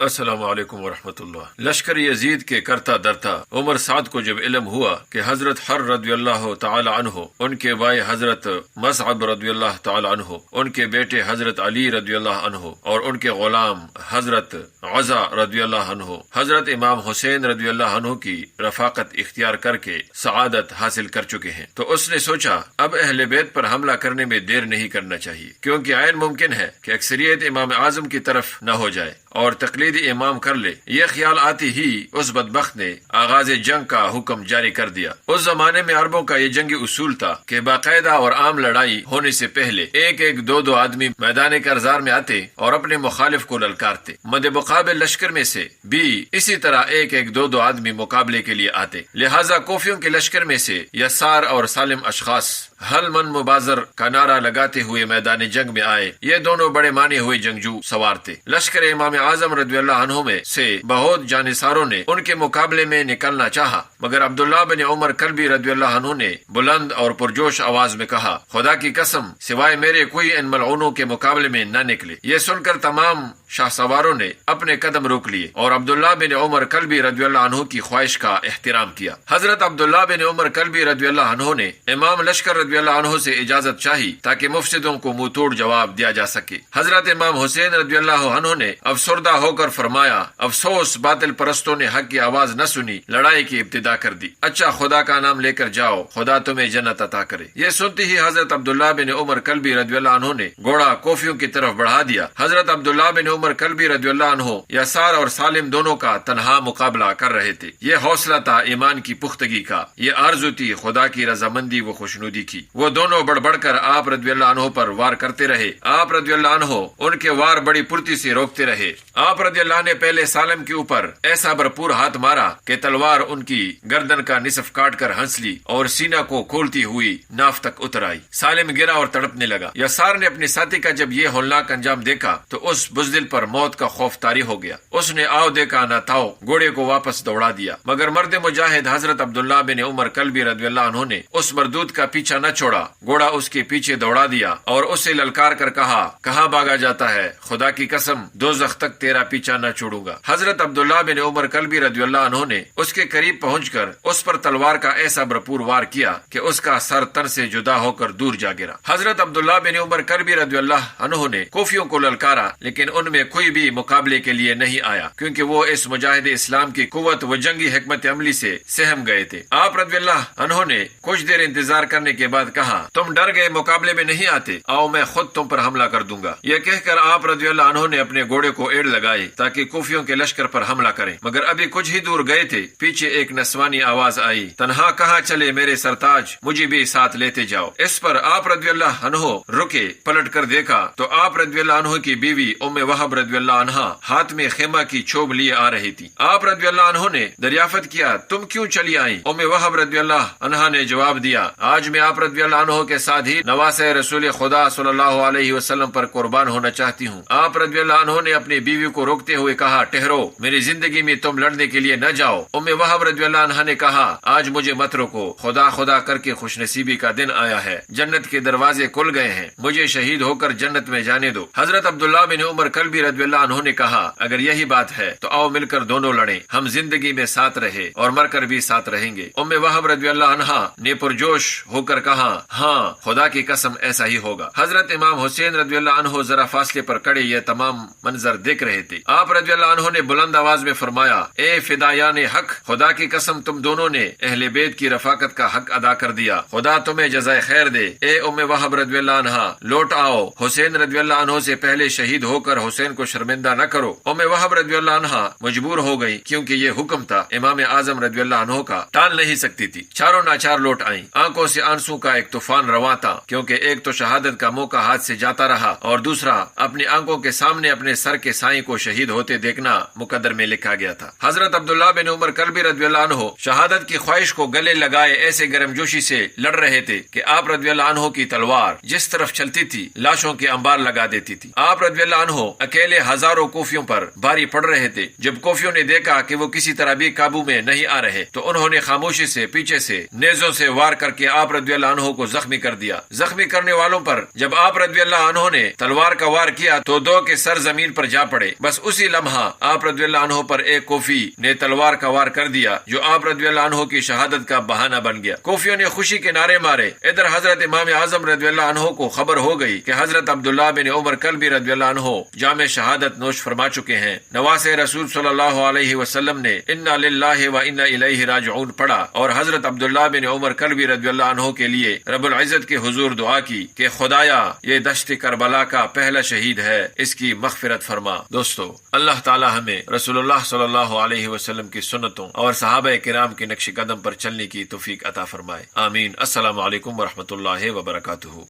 السلام علیکم ورحمۃ اللہ۔ لشکر یزید کے کرتا درتا عمر سعد کو جب علم ہوا کہ حضرت حر رضی اللہ تعالی عنہ، ان کے بھائی حضرت مصعب رضی اللہ تعالی عنہ، ان کے بیٹے حضرت علی رضی اللہ عنہ اور ان کے غلام حضرت عزا رضی اللہ عنہ حضرت امام حسین رضی اللہ عنہ کی رفاقت اختیار کر کے سعادت حاصل کر چکے ہیں، تو اس نے سوچا اب اہل بیت پر حملہ کرنے میں دیر نہیں کرنا چاہیے، کیونکہ عین ممکن ہے کہ اکثریت امام اعظم کی طرف نہ ہو جائے اور تقلیدی امام کر لے۔ یہ خیال آتی ہی اس بدبخت نے آغاز جنگ کا حکم جاری کر دیا۔ اس زمانے میں عربوں کا یہ جنگی اصول تھا کہ باقاعدہ اور عام لڑائی ہونے سے پہلے ایک ایک دو آدمی میدان کارزار میں آتے اور اپنے مخالف کو للکارتے۔ مد مقابل لشکر میں سے بھی اسی طرح ایک ایک دو آدمی مقابلے کے لیے آتے، لہذا کوفیوں کے لشکر میں سے یسار اور سالم اشخاص حل من مبازر کا نعرہ لگاتے ہوئے میدان جنگ میں آئے۔ یہ دونوں بڑے مانے ہوئے جنگجو سوار تھے۔ لشکر امام اعظم رضی اللہ عنہ میں سے بہت جانصاروں نے ان کے مقابلے میں نکلنا چاہا، مگر عبداللہ بن عمر کلبی رضی اللہ عنہ نے بلند اور پرجوش آواز میں کہا، خدا کی قسم سوائے میرے کوئی ان ملعونوں کے مقابلے میں نہ نکلے۔ یہ سن کر تمام شاہ سواروں نے اپنے قدم روک لیے اور عبداللہ بن عمر کلبی رضی اللہ عنہ کی خواہش کا احترام کیا۔ حضرت عبداللہ بن عمر کلبی رضی اللہ عنہ نے امام لشکر رضی اللہ عنہ سے اجازت چاہی تاکہ مفسدوں کو منہ توڑ جواب دیا جا سکے۔ حضرت امام حسین رضی اللہ عنہ نے افسردہ ہو کر فرمایا، افسوس باطل پرستوں نے حق کی آواز نہ سنی، لڑائی کی ابتدا کر دی۔ اچھا خدا کا نام لے کر جاؤ، خدا تمہیں جنت عطا کرے۔ یہ سنتے ہی حضرت عبداللہ بن عمر کلبی رضی اللہ عنہ نے گھوڑا کوفیوں کی طرف بڑھا دیا۔ حضرت عبداللہ بن عمر کلبی رضی اللہ عنہ یسار اور سالم دونوں کا تنہا مقابلہ کر رہے تھے۔ یہ حوصلہ تھا ایمان کی پختگی کا، یہ آرزو تھی خدا کی رضامندی و خوشنودی کی۔ وہ دونوں بڑھ بڑھ کر آپ رضی اللہ عنہ پر وار کرتے رہے۔ آپ رضی اللہ عنہ ان کے وار بڑی پھرتی سے روکتے رہے۔ آپ رضی اللہ نے پہلے سالم کے اوپر ایسا بھرپور ہاتھ مارا کہ تلوار ان کی گردن کا نصف کاٹ کر ہنس لی اور سینہ کو کھولتی ہوئی ناف تک اتر آئی۔ سالم گرا اور تڑپنے لگا۔ یسار نے اپنی ساتھی کا جب یہ ہولناک انجام دیکھا تو اس بزدل پر موت کا خوف طاری ہو گیا۔ اس نے آؤ دیکھا نہ تھاؤ گھوڑے کو واپس دوڑا دیا، مگر مرد مجاہد حضرت عبداللہ بن عمر کلبی رضی اللہ عنہ نے اس مردود کا پیچھا نہ چھوڑا، گھوڑا اس کے پیچھے دوڑا دیا اور اسے للکار کر کہا، کہاں بھاگا جاتا ہے؟ خدا کی قسم دوزخ تک تیرا پیچھا نہ چھوڑوں گا۔ حضرت عبداللہ بن عمر کلبی رضی اللہ عنہ نے اس کے قریب پہنچ کر اس پر تلوار کا ایسا بھرپور وار کیا کہ اس کا سر تن سے جدا ہو کر دور جا گرا۔ حضرت عبداللہ بن عمر کلبی رضی اللہ عنہ نے کوفیوں کو للکارا، لیکن ان میں کوئی بھی مقابلے کے لیے نہیں آیا، کیونکہ وہ اس مجاہد اسلام کی قوت و جنگی حکمت عملی سے سہم گئے تھے۔ آپ رضی اللہ عنہ نے کچھ دیر انتظار کرنے کے بعد کہا، تم ڈر گئے مقابلے میں نہیں آتے، آؤ میں خود تم پر حملہ کر دوں گا۔ یہ کہہ کر آپ رضی اللہ عنہ نے اپنے گھوڑے کو ایڑ لگائی تاکہ کوفیوں کے لشکر پر حملہ کریں، مگر ابھی کچھ ہی دور گئے تھے، پیچھے ایک نسوانی آواز آئی، تنہا کہاں چلے میرے سرتاج، مجھے بھی ساتھ لیتے جاؤ۔ اس پر آپ رضی اللہ عنہ رکے، پلٹ کر دیکھا تو آپ رضی اللہ عنہ کی بیوی ام وہب رضی اللہ عنہ ہاتھ میں خیمہ کی چھوب لیے آ رہی تھی۔ آپ رضی اللہ عنہ نے دریافت کیا، تم کیوں چلی آئیں؟ ام وہب رضی اللہ عنہ نے جواب دیا، آج میں آپ رضی اللہ عنہ کے ساتھ ہی نواسہ رسول خدا صلی اللہ علیہ وسلم پر قربان ہونا چاہتی ہوں۔ آپ رضی اللہ عنہ نے اپنی بیوی کو روکتے ہوئے کہا، ٹھہرو، میری زندگی میں تم لڑنے کے لیے نہ جاؤ۔ ام وہب رضی اللہ عنہ نے کہا، آج مجھے مت روکو، خدا خدا کر کے خوش نصیبی کا دن آیا ہے، جنت کے دروازے کھل گئے ہیں، مجھے شہید ہو کر جنت میں جانے دو۔ حضرت عبداللہ بن عمر کلبی رضی اللہ عنہ نے کہا، اگر یہی بات ہے تو آؤ مل کر دونوں لڑیں، ہم زندگی میں ساتھ رہے اور مر کر بھی ساتھ رہیں گے۔ ام وہب رضی اللہ عنہ نے پرجوش ہو کر کہا، ہاں خدا کی قسم ایسا ہی ہوگا۔ حضرت امام حسین رضی اللہ عنہ ذرا فاصلے پر کھڑے یہ تمام منظر دیکھ رہے تھے۔ آپ رضی اللہ عنہ نے بلند آواز میں فرمایا، اے فدایان حق، خدا کی قسم تم دونوں نے اہل بیت کی رفاقت کا حق ادا کر دیا، خدا تمہیں جزائے خیر دے۔ اے ام وہب رضی اللہ عنہ، لوٹ آؤ، حسین رضی اللہ عنہ سے پہلے شہید ہو کر حسین کو شرمندہ نہ کرو۔ ام وہب رضی اللہ عنہ مجبور ہو گئی، کیونکہ یہ حکم تھا امام اعظم رضی اللہ عنہ کا، ٹال نہیں سکتی تھی۔ چاروں ناچار لوٹ آئیں، آنکھوں سے آنسو کا ایک طوفان رواں تھا، کیونکہ ایک تو شہادت کا موقع ہاتھ سے جاتا رہا اور دوسرا اپنی آنکھوں کے سامنے اپنے سر کے سائیں کو شہید ہوتے دیکھنا مقدر میں لکھا گیا تھا۔ حضرت عبداللہ بن عمر کلبی رضی اللہ عنہ شہادت کی خواہش کو گلے لگائے ایسے گرم جوشی سے لڑ رہے تھے کہ آپ رضی اللہ عنہ کی تلوار جس طرف چلتی تھی لاشوں کے انبار لگا دیتی تھی۔ آپ رضی اللہ عنہ اکیلے ہزاروں کوفیوں پر بھاری پڑ رہے تھے۔ جب کوفیوں نے دیکھا کہ وہ کسی طرح بھی قابو میں نہیں آ رہے تو انہوں نے خاموشی سے پیچھے سے نیزوں سے وار کر کے آپ رضی اللہ عنہ کو زخمی کر دیا۔ زخمی کرنے والوں پر جب آپ رضی اللہ عنہ نے تلوار کا وار کیا تو دو کے سر زمین پر جا پڑے۔ بس اسی لمحہ آپ رضی اللہ عنہ پر ایک کوفی نے تلوار کا وار کر دیا جو آپ رضی اللہ عنہ کی شہادت کا بہانہ بن گیا۔ کوفیوں نے خوشی کے نعرے مارے۔ ادھر حضرت امام اعظم رضی اللہ عنہ کو خبر ہو گئی کہ حضرت عبداللہ بن عمر کلبی رضی اللہ عنہ جام شہادت نوش فرما چکے ہیں۔ نواز رسول صلی اللہ علیہ وسلم نے انا للہ و انا الیہ راجعون پڑھا اور حضرت عبداللہ بن عمر کلبی رضی اللہ عنہ کے لیے رب العزت کے حضور دعا کی کہ خدایا یہ دشت کربلا کا پہلا شہید ہے، اس کی مغفرت فرما۔ دوستو، اللہ تعالی ہمیں رسول اللہ صلی اللہ علیہ وسلم کی سنتوں اور صحابہ کرام کے نقش قدم پر چلنے کی توفیق عطا فرمائے، آمین۔ السلام علیکم ورحمۃ اللہ وبرکاتہ۔